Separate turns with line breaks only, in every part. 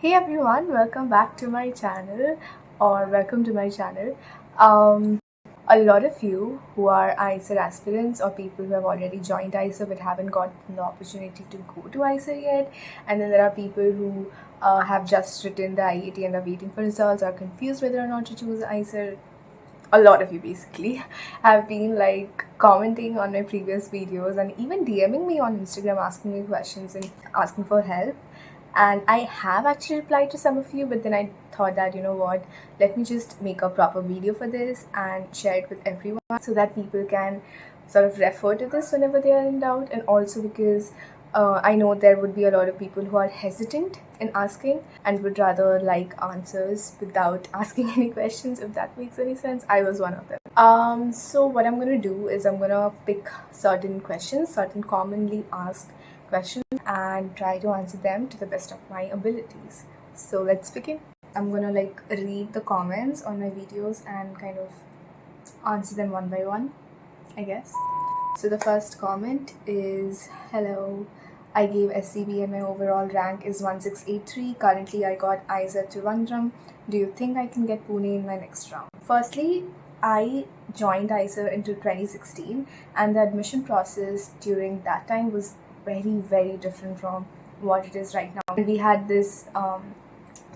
Hey everyone, welcome back to my channel or welcome to my channel. A lot of you who are IISER aspirants or people who have already joined IISER but haven't gotten the opportunity to go to IISER yet, and then there are people who have just written the IAT and are waiting for results or confused whether or not to choose IISER. A lot of you basically have been like commenting on my previous videos and even DMing me on Instagram asking me questions and asking for help. And I have actually replied to some of you, but then I thought that, you know what, let me just make a proper video for this and share it with everyone so that people can sort of refer to this whenever they are in doubt. And also because I know there would be a lot of people who are hesitant in asking and would rather like answers without asking any questions, if that makes any sense. I was one of them. So what I'm going to do is I'm going to pick certain questions, certain commonly asked questions, and try to answer them to the best of my abilities. So let's begin. I'm going to like read the comments on my videos and kind of answer them one by one, I guess. So the first comment is, hello, I gave SCB and my overall rank is 1683. Currently I got IISER Trivandrum. Do you think I can get Pune in my next round? Firstly, I joined IISER into 2016 and the admission process during that time was very different from what it is right now. And we had this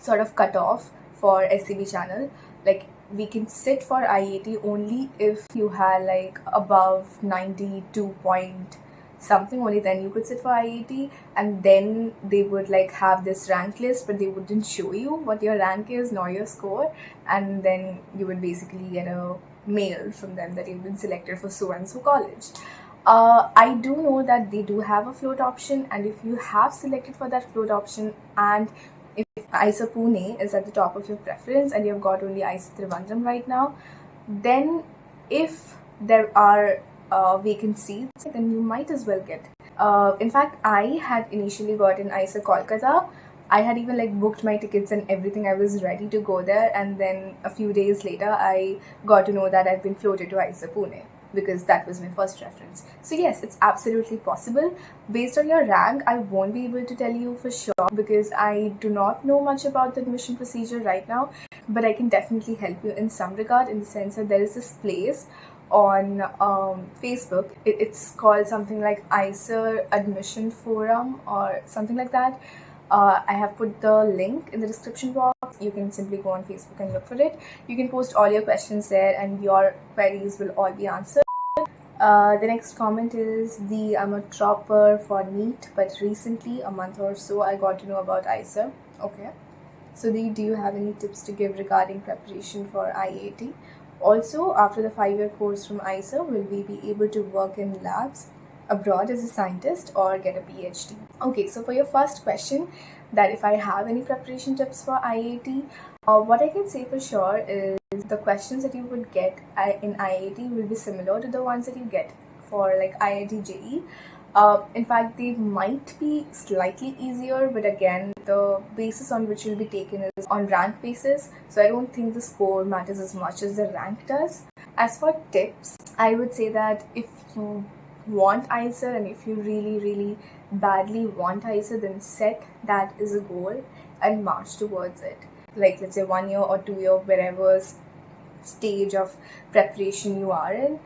sort of cutoff for SCB channel, like we can sit for IAT only if you had like above 92 point something, only then you could sit for IAT. And then they would like have this rank list, but they wouldn't show you what your rank is nor your score, and then you would basically get a mail from them that you've been selected for so and so college. I do know that they do have a float option, and if you have selected for that float option and if IISER Pune is at the top of your preference and you've got only IISER Trivandrum right now, then if there are vacancies, then you might as well get. In fact, I had initially got an IISER Kolkata. I had even like booked my tickets and everything. I was ready to go there, and then a few days later I got to know that I've been floated to IISER Pune, because that was my first reference. So yes, it's absolutely possible. Based on your rank, I won't be able to tell you for sure because I do not know much about the admission procedure right now, but I can definitely help you in some regard, in the sense that there is this place on Facebook. It's called something like IISER Admission Forum or something like that. I have put the link in the description box. You can simply go on Facebook and look for it. You can post all your questions there and your queries will all be answered. The next comment is, I'm a topper for NEET, but recently, a month or so, I got to know about IISER. Okay. So do you have any tips to give regarding preparation for IAT? Also, after the 5-year course from IISER, will we be able to work in labs abroad as a scientist or get a PhD? Okay, so for your first question, that if I have any preparation tips for IAT, what I can say for sure is the questions that you would get in IAT will be similar to the ones that you get for like IIT JEE. In fact, they might be slightly easier, but again, the basis on which you'll be taken is on rank basis. So I don't think the score matters as much as the rank does. As for tips, I would say that if you want IISER and if you really badly want IISER, then set that as a goal and march towards it. Like let's say 1 year or 2 year, wherever stage of preparation you are in,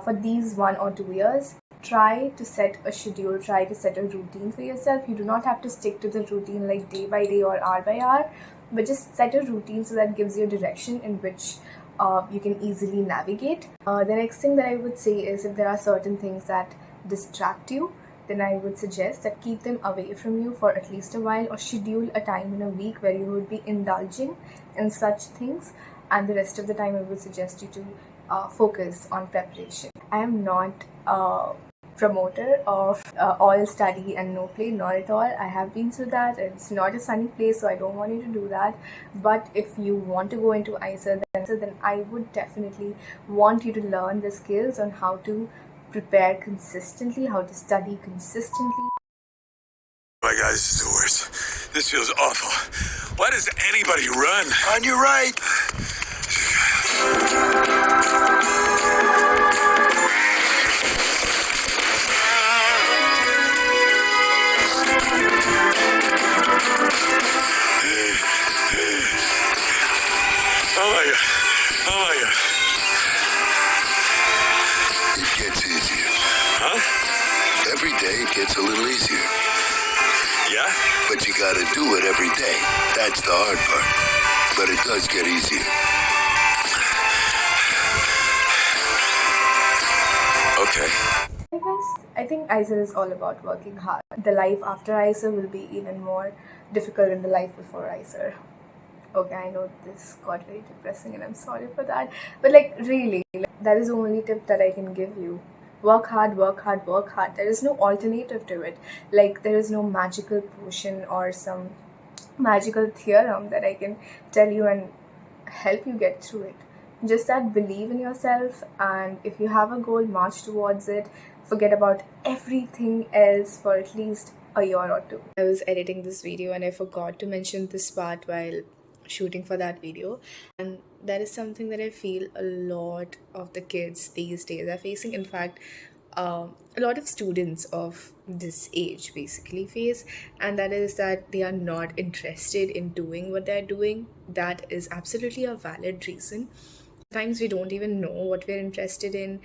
for these 1 or 2 years, try to set a schedule, try to set a routine for yourself. You do not have to stick to the routine like day by day or hour by hour, but just set a routine so that gives you a direction in which you can easily navigate. The next thing that I would say is, if there are certain things that distract you, then I would suggest that keep them away from you for at least a while, or schedule a time in a week where you would be indulging in such things, and the rest of the time I would suggest you to focus on preparation. I am not promoter of all study and no play, not at all. I have been through that. It's not a sunny place, so I don't want you to do that. But if you want to go into IISER, then I would definitely want you to learn the skills on how to prepare consistently, how to study consistently.
My God, this is the worst. This feels awful. Why does anybody run? On your right. gets a little easier. Yeah? But you gotta do it every day. That's the hard part. But it does get easier. Okay.
I think IISER is all about working hard. The life after IISER will be even more difficult than the life before IISER. Okay, I know this got very depressing and I'm sorry for that. But like really, that is the only tip that I can give you. Work hard, work hard, work hard. There is no alternative to it. Like there is no magical potion or some magical theorem that I can tell you and help you get through it. Just that believe in yourself, and if you have a goal, march towards it. Forget about everything else for at least a year or two. I was editing this video and I forgot to mention this part while shooting for that video, and that is something that I feel a lot of the kids these days are facing. In fact, a lot of students of this age basically face, and that is that they are not interested in doing what they're doing. That is absolutely a valid reason. Sometimes we don't even know what we're interested in.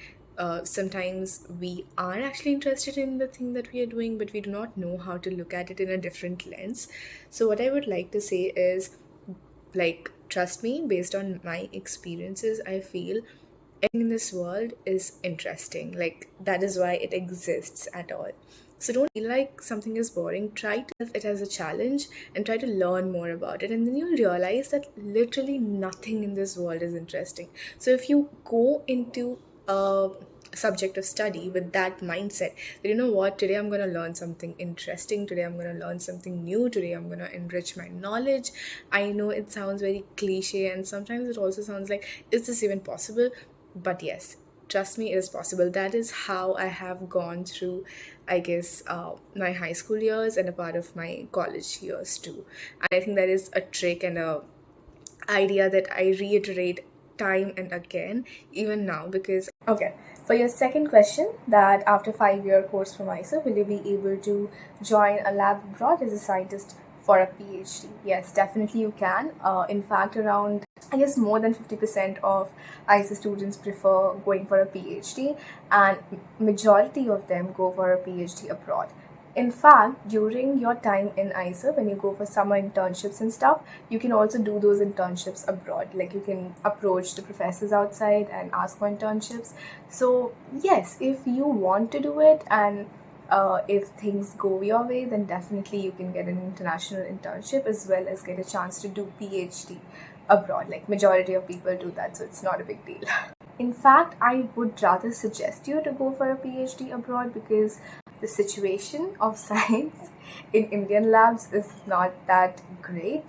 Sometimes we are actually interested in the thing that we are doing, but we do not know how to look at it in a different lens. So what I would like to say is, like, trust me, based on my experiences, I feel everything in this world is interesting. Like, that is why it exists at all. So don't feel like something is boring. Try to have it as a challenge and try to learn more about it, and then you'll realize that literally nothing in this world is interesting. So if you go into a subject of study with that mindset, that you know what, today I'm going to learn something interesting, today I'm going to learn something new, today I'm going to enrich my knowledge. I know it sounds very cliche, and sometimes it also sounds like, is this even possible? But yes, trust me, it is possible. That is how I have gone through, I guess, my high school years and a part of my college years too. And I think that is a trick and a idea that I reiterate time and again, even now, because okay, for your second question, that after 5-year course from IISER, will you be able to join a lab abroad as a scientist for a PhD? Yes, definitely you can. In fact, around, I guess, more than 50% of IISER students prefer going for a PhD, and majority of them go for a PhD abroad. In fact, during your time in IISER, when you go for summer internships and stuff, you can also do those internships abroad. Like, you can approach the professors outside and ask for internships. So yes, if you want to do it, and if things go your way, then definitely you can get an international internship as well as get a chance to do PhD abroad. Like, majority of people do that, so it's not a big deal. In fact, I would rather suggest you to go for a PhD abroad, because the situation of science in Indian labs is not that great.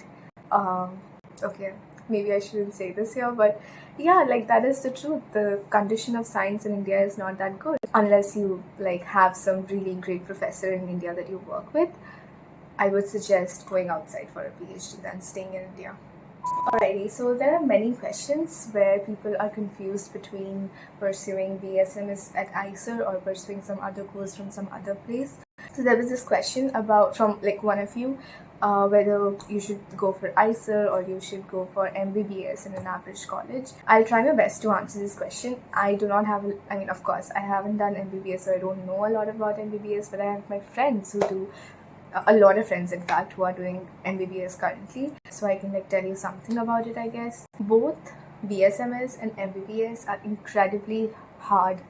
Okay, maybe I shouldn't say this here, but yeah, like, that is the truth. The condition of science in India is not that good, unless you like have some really great professor in India that you work with. I would suggest going outside for a PhD than staying in India. Alrighty, so there are many questions where people are confused between pursuing BSMS at IISER or pursuing some other course from some other place. So there was this question about, from like one of you, whether you should go for IISER or you should go for MBBS in an average college. I'll try my best to answer this question. I do not have, I mean, of course, I haven't done MBBS, so I don't know a lot about MBBS, but I have my friends who do, a lot of friends in fact, who are doing MBBS currently, so I can like tell you something about it, I guess. Both BSMS and MBBS are incredibly hard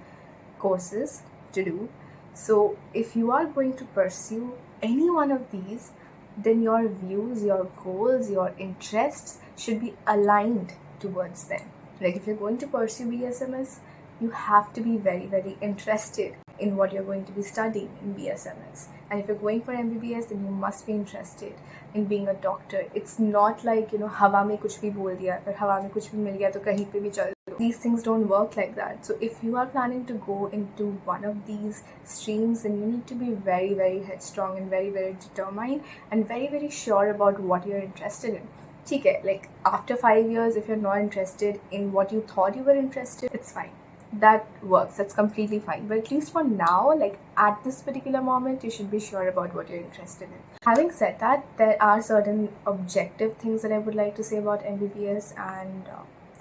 courses to do. So if you are going to pursue any one of these, then your views, your goals, your interests should be aligned towards them. Like, if you're going to pursue BSMS, you have to be very, very interested in what you're going to be studying in BSMS. And if you're going for MBBS, then you must be interested in being a doctor. It's not like, हवा में कुछ भी बोल दिया, फिर हवा में कुछ भी मिल गया तो कहीं पे भी चल दो. These things don't work like that. So if you are planning to go into one of these streams, then you need to be very, very headstrong and very, very determined and very, very sure about what you're interested in. Okay, like, after 5 years, if you're not interested in what you thought you were interested, it's fine. That works, that's completely fine. But at least for now, like at this particular moment, you should be sure about what you're interested in. Having said that, there are certain objective things that I would like to say about MBBS, and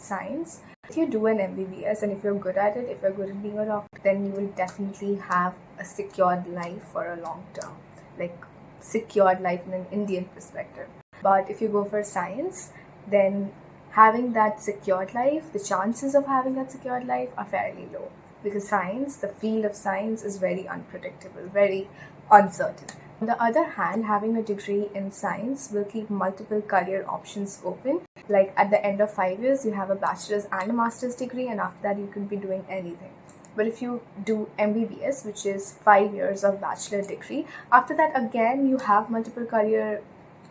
science. If you do an MBBS and if you're good at it, if you're good at being a doctor, then you will definitely have a secured life for a long term, like secured life in an Indian perspective. But if you go for science, then having that secured life, the chances of having that secured life are fairly low, because science, the field of science, is very unpredictable, very uncertain. On the other hand, having a degree in science will keep multiple career options open. Like at the end of 5 years, you have a bachelor's and a master's degree, and after that, you could be doing anything. But if you do MBBS, which is 5 years of bachelor degree, after that, again, you have multiple career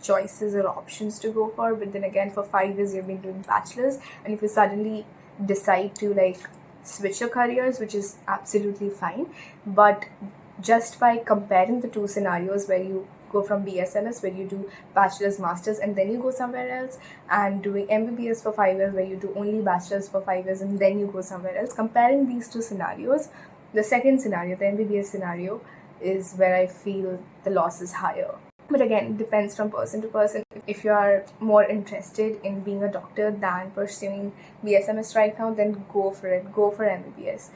choices or options to go for. But then again, for 5 years, you've been doing bachelor's, and if you suddenly decide to like switch your careers, which is absolutely fine, but just by comparing the two scenarios where you go from BSMS, where you do bachelor's, master's, and then you go somewhere else, and doing MBBS for 5 years, where you do only bachelor's for 5 years and then you go somewhere else, comparing these two scenarios, the second scenario, the MBBS scenario, is where I feel the loss is higher. But again, it depends from person to person. If you are more interested in being a doctor than pursuing BSMS right now, then go for it. Go for MBBS.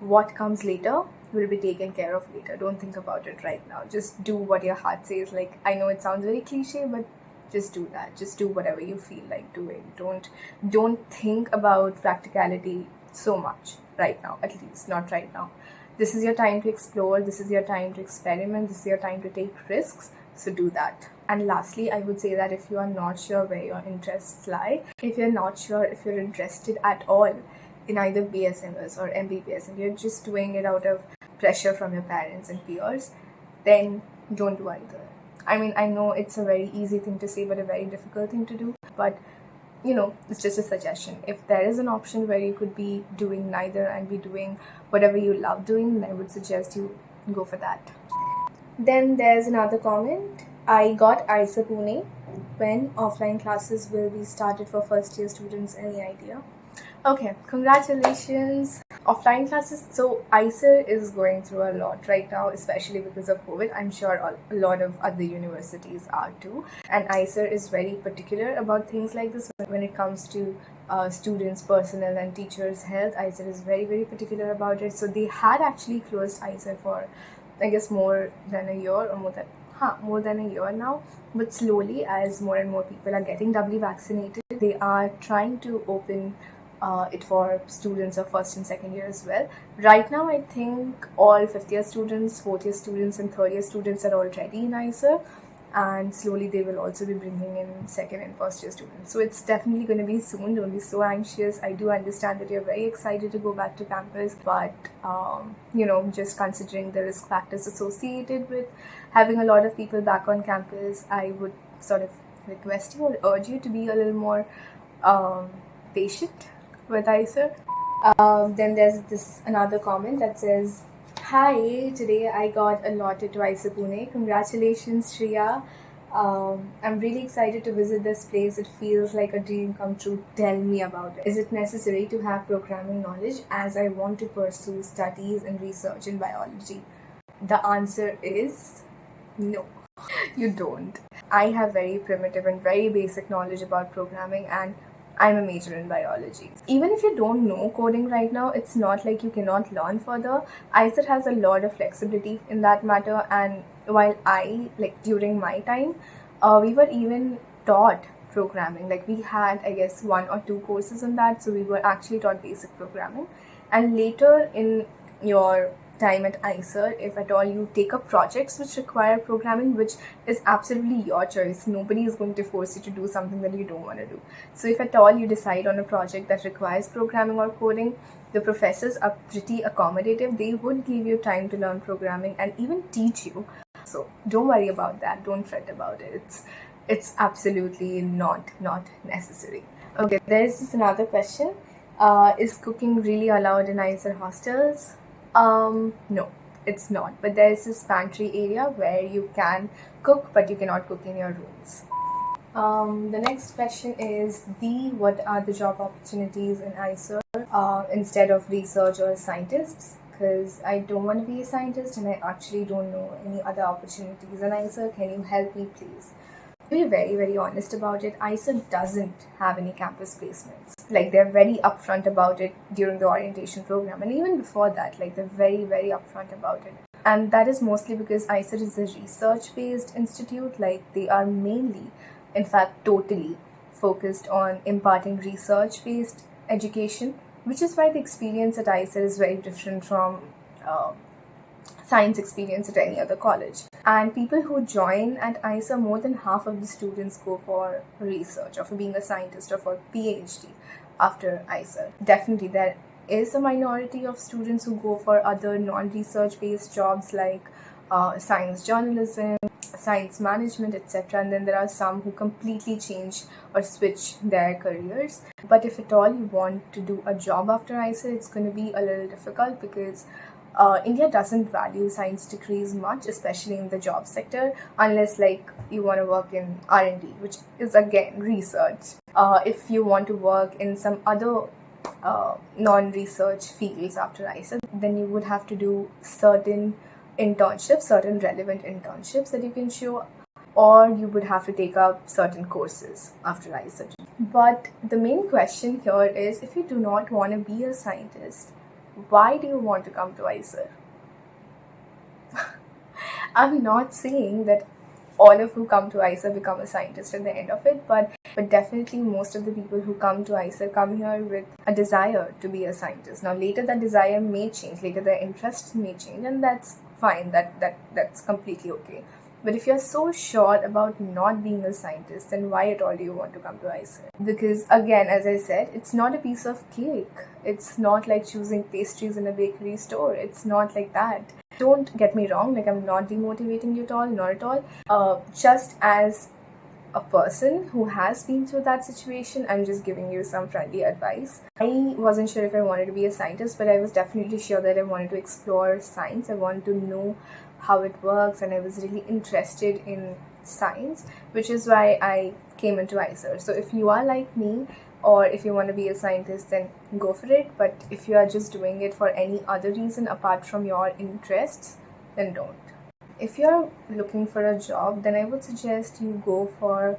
What comes later will be taken care of later. Don't think about it right now. Just do what your heart says. Like, I know it sounds very cliche, but just do that. Just do whatever you feel like doing. Don't think about practicality so much right now, at least not right now. This is your time to explore. This is your time to experiment. This is your time to take risks. So do that. And lastly, I would say that if you are not sure where your interests lie, if you're not sure if you're interested at all in either BSMS or MBBS, and you're just doing it out of pressure from your parents and peers, then don't do either. I mean, I know it's a very easy thing to say, but a very difficult thing to do. But it's just a suggestion. If there is an option where you could be doing neither and be doing whatever you love doing, then I would suggest you go for that. Then there's another comment. I got IISER Pune. When offline classes will be started for first year students? Any idea? Okay, congratulations. Offline classes. So IISER is going through a lot right now, especially because of COVID. I'm sure a lot of other universities are too. And IISER is very particular about things like this when it comes to students, personnel, and teachers' health. IISER is very, very particular about it. So they had actually closed IISER for, I guess, more than a year, or more than a year now. But slowly, as more and more people are getting doubly vaccinated, they are trying to open it for students of first and second year as well. Right now, I think all fifth year students, fourth year students, and third year students are already in IISER, and slowly they will also be bringing in second and first year students. So it's definitely going to be soon. Don't be so anxious. I do understand that you're very excited to go back to campus, but just considering the risk factors associated with having a lot of people back on campus, I would sort of request you or urge you to be a little more patient with IISER. Then there's this another comment that says, "Hi, today I got allotted to IISER Pune. Congratulations, Shreya. I'm really excited to visit this place. It feels like a dream come true. Tell me about it. Is it necessary to have programming knowledge, as I want to pursue studies and research in biology?" The answer is no. You don't. I have very primitive and very basic knowledge about programming, and I'm a major in biology. Even if you don't know coding right now, it's not like you cannot learn further. IISER has a lot of flexibility in that matter, and while during my time, we were even taught programming. Like, we had, I guess, 1 or 2 courses in that, so we were actually taught basic programming. And later in your time at IISER, if at all you take up projects which require programming, which is absolutely your choice. Nobody is going to force you to do something that you don't want to do. So if at all you decide on a project that requires programming or coding, the professors are pretty accommodative. They would give you time to learn programming and even teach you. So don't worry about that. Don't fret about it. It's absolutely not necessary. Okay, there's just another question. Is cooking really allowed in IISER hostels? No, it's not. But there's this pantry area where you can cook, but you cannot cook in your rooms. The next question is, what are the job opportunities in IISER instead of research or scientists? Because I don't want to be a scientist and I actually don't know any other opportunities in IISER. Can you help me, please? To be very, very honest about it, IISER doesn't have any campus placements. Like, they're very upfront about it during the orientation program, and even before that, like, they're very, very upfront about it. And that is mostly because IISER is a research-based institute. Like, they are mainly, in fact, totally focused on imparting research-based education, which is why the experience at IISER is very different from science experience at any other college. And people who join at IISER, more than half of the students go for research or for being a scientist or for PhD after IISER. Definitely, there is a minority of students who go for other non-research based jobs like science journalism, science management, etc. And then there are some who completely change or switch their careers. But if at all you want to do a job after IISER, it's going to be a little difficult because India doesn't value science degrees much, especially in the job sector, unless like you want to work in R&D, which is again research. If you want to work in some other non-research fields after IISER, then you would have to do certain internships, certain relevant internships that you can show, or you would have to take up certain courses after IISER. But the main question here is, if you do not want to be a scientist, why do you want to come to IISER? I'm not saying that all of who come to IISER become a scientist at the end of it, but definitely most of the people who come to IISER come here with a desire to be a scientist. Now later that desire may change, later their interests may change, and that's fine, that's completely okay. But if you're so sure about not being a scientist, then why at all do you want to come to IISER? Because again, as I said, it's not a piece of cake. It's not like choosing pastries in a bakery store. It's not like that. Don't get me wrong, like I'm not demotivating you at all, not at all. Just as a person who has been through that situation, I'm just giving you some friendly advice. I wasn't sure if I wanted to be a scientist, but I was definitely sure that I wanted to explore science. I wanted to know how it works, and I was really interested in science, which is why I came into IISER. So if you are like me, or if you want to be a scientist, then go for it. But if you are just doing it for any other reason apart from your interests, then don't. If you're looking for a job, then I would suggest you go for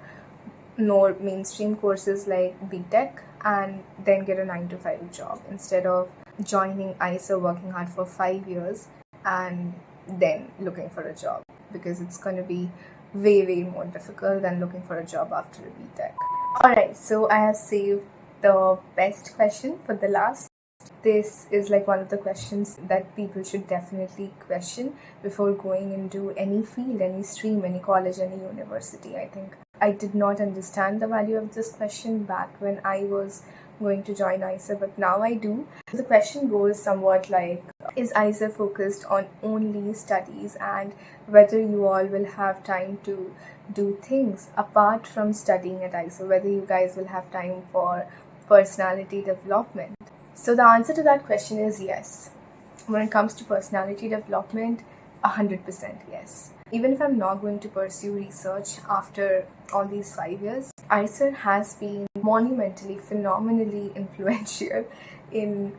more mainstream courses like BTech and then get a 9 to 5 job instead of joining IISER, working hard for 5 years and then looking for a job, because it's going to be way, way more difficult than looking for a job after a BTech. Alright, so I have saved the best question for the last. This is like one of the questions that people should definitely question before going into any field, any stream, any college, any university. I think I did not understand the value of this question back when I was going to join IISER, but now I do. The question goes somewhat like, is IISER focused on only studies, and whether you all will have time to do things apart from studying at IISER, whether you guys will have time for personality development. So the answer to that question is yes. When it comes to personality development, 100% yes. Even if I'm not going to pursue research after all these 5 years, IISER has been monumentally, phenomenally influential in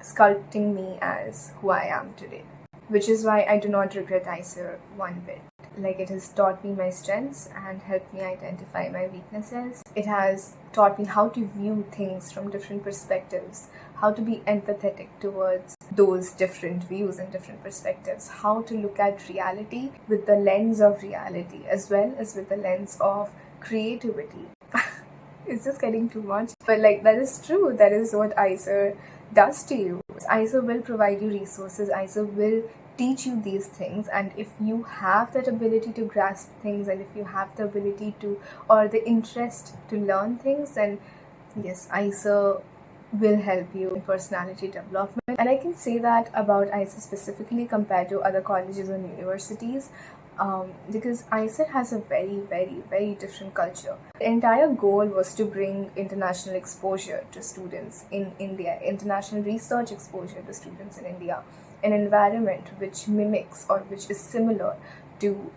sculpting me as who I am today. Which is why I do not regret IISER one bit. Like, it has taught me my strengths and helped me identify my weaknesses. It has taught me how to view things from different perspectives, how to be empathetic towards those different views and different perspectives, how to look at reality with the lens of reality as well as with the lens of creativity. Is this getting too much? But like, that is true. That is what IISER does to you. IISER will provide you resources. IISER will teach you these things, and if you have that ability to grasp things, and if you have the ability to, or the interest to learn things, then yes, IISER will help you in personality development. And I can say that about IISER specifically compared to other colleges and universities, because IISER has a very, very, very different culture. The entire goal was to bring international exposure to students in India, international research exposure to students in India, an environment which mimics or which is similar to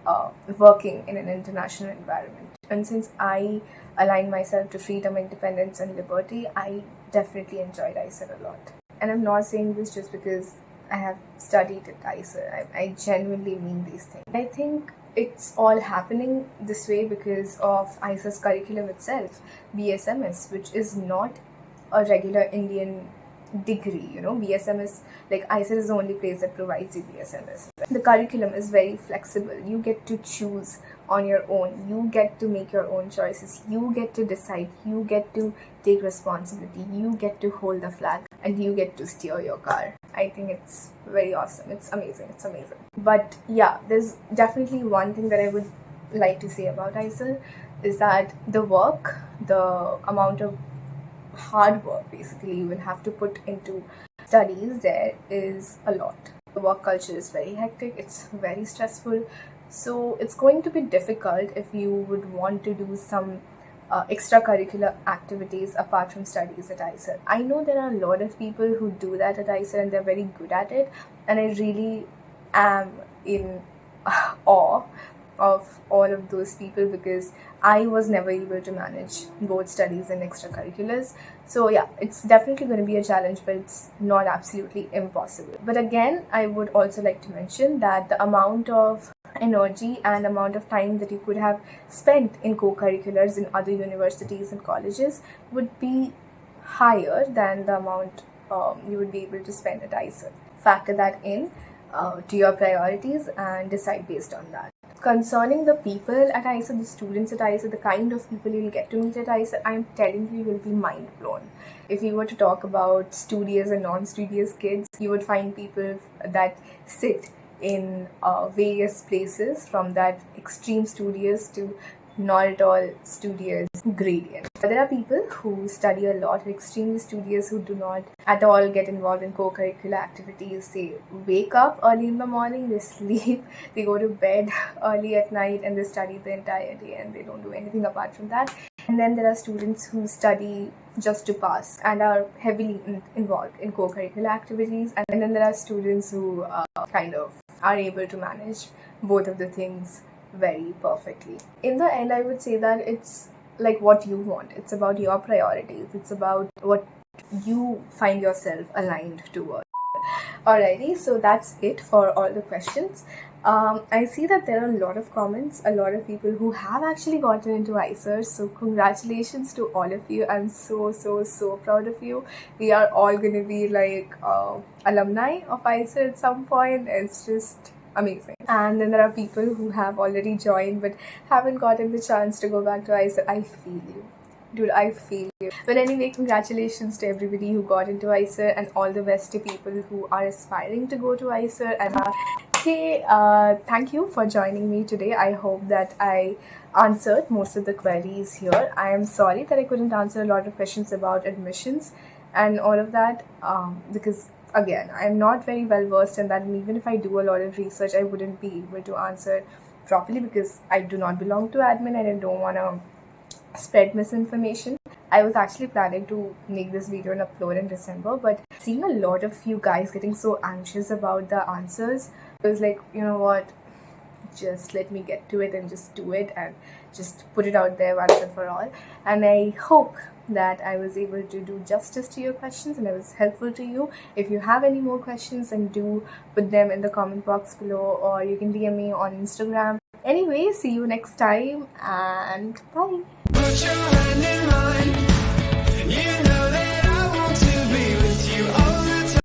working in an international environment. And since I align myself to freedom, independence, and liberty, I definitely enjoyed IISER a lot. And I'm not saying this just because I have studied at IISER. I genuinely mean these things. I think it's all happening this way because of IISER's curriculum itself, BSMS, which is not a regular Indian degree. BSMS, like IISER is the only place that provides you BSMS. The curriculum is very flexible. You get to choose on your own. You get to make your own choices. You get to decide. You get to take responsibility. You get to hold the flag, and you get to steer your car. I think it's very awesome. It's amazing. It's amazing. But yeah, there's definitely one thing that I would like to say about IISER is that the work, the amount of hard work basically you will have to put into studies there is a lot. The work culture is very hectic, it's very stressful, so it's going to be difficult if you would want to do some extracurricular activities apart from studies at IISER. I know there are a lot of people who do that at IISER and they're very good at it, and I really am in awe of all of those people because I was never able to manage both studies and extracurriculars. So yeah, it's definitely going to be a challenge, but it's not absolutely impossible. But again, I would also like to mention that the amount of energy and amount of time that you could have spent in co-curriculars in other universities and colleges would be higher than the amount you would be able to spend at IISER. Factor that in to your priorities and decide based on that. Concerning the people at IISER, the students at IISER, the kind of people you'll get to meet at IISER, I'm telling you, you'll be mind blown. If you were to talk about studious and non-studious kids, you would find people that sit in various places, from that extreme studious to not at all studious gradient. There are people who study a lot, extremely studious, who do not at all get involved in co-curricular activities. They wake up early in the morning, they sleep, they go to bed early at night, and they study the entire day, and they don't do anything apart from that. And then there are students who study just to pass and are heavily involved in co-curricular activities. And then there are students who kind of are able to manage both of the things very perfectly. In the end, I would say that it's like what you want. It's about your priorities. It's about what you find yourself aligned towards. Alrighty, so that's it for all the questions. I see that there are a lot of comments, a lot of people who have actually gotten into IISER. So congratulations to all of you. I'm so proud of you. We are all going to be like alumni of IISER at some point. It's just amazing. And then there are people who have already joined but haven't gotten the chance to go back to IISER. I feel you. Dude, I feel you. But anyway, congratulations to everybody who got into IISER, and all the best to people who are aspiring to go to IISER. And thank you for joining me today. I hope that I answered most of the queries here. I am sorry that I couldn't answer a lot of questions about admissions and all of that because again, I'm not very well versed in that, and even if I do a lot of research, I wouldn't be able to answer properly because I do not belong to admin and I don't want to spread misinformation. I was actually planning to make this video and upload in December, but seeing a lot of you guys getting so anxious about the answers, I was like, you know what, just let me get to it and just do it and just put it out there once and for all. And I hope that I was able to do justice to your questions and I was helpful to you. If you have any more questions, then do put them in the comment box below, or you can DM me on Instagram. Anyway, see you next time and bye.